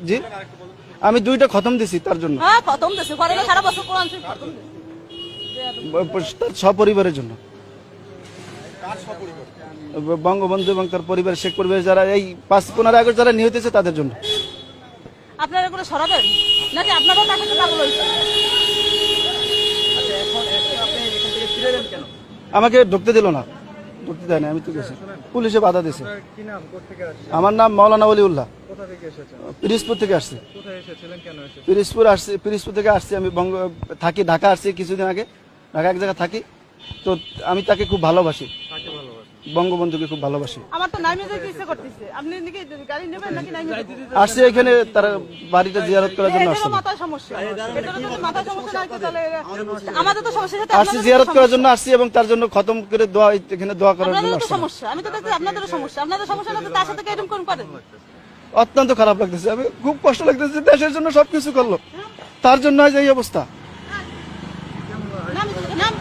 জি আমি 2টা খতম দিছি তার জন্য, হ্যাঁ খতম দিছে পরে সারা বছর কোরআন শরীফ খতম দিছে তার সপরিবারের জন্য। বঙ্গবন্ধু এবং তার পরিবার, শেখ পরিবার যারা এই 15 আগস্ট যারা নিহত হয়েছে তাদের জন্য। আপনারা এগুলো সরাবেন নাকি আপনারাও তার সাথে পাগল হয়েছে? আমাকে ঢুকতে দিল না, ঢুকতে দেয় না, আমি তো গেছি, পুলিশে বাধা দিয়েছে। কি নাম, কোত্থেকে আসছেন? আমার নাম মাওলানা ওলিউল্লাহ, কোথা থেকে এসেছেন? পিরিজপুর থেকে আসছি। কোথায় এসেছিলেন, কেন এসেছেন? পিরিজপুর থেকে আসছি আমি, থাকি ঢাকা, আসছি কিছুদিন আগে, ঢাকা এক জায়গায় থাকি। তো আমি তাকে খুব ভালোবাসি, কাকে ভালোবাসেন? বঙ্গবন্ধুকে খুব ভালোবাসি। আমার তো নাইমে যেতে ইচ্ছে করতেছে, আপনি নাকি গাড়ি নেবেন নাকি নাইমে যেতে? আসছি এখানে তার বাড়িটা জিয়ারত করার জন্য আসছি। এটারও মাথায় সমস্যা, এটারও যদি মাথায় সমস্যা না থাকে তাহলে আমাদের তো সমস্যা, সাথে আসছি আপনাদের জিয়ারত করার জন্য আসছি এবং তার জন্য খতম করে দোয়া, এখানে দোয়া করার জন্য আপনাদেরও তো আসছি। সমস্যা, আমি তো দেখছি আপনাদেরও সমস্যা, আপনাদের সমস্যা না তো তার সাথে এরকম কোন পারেন? অত্যন্ত খারাপ লাগতেছে, আমি খুব কষ্ট লাগতেছে, দেশের জন্য সবকিছু করলো, তার জন্য আজ এই অবস্থা। নাম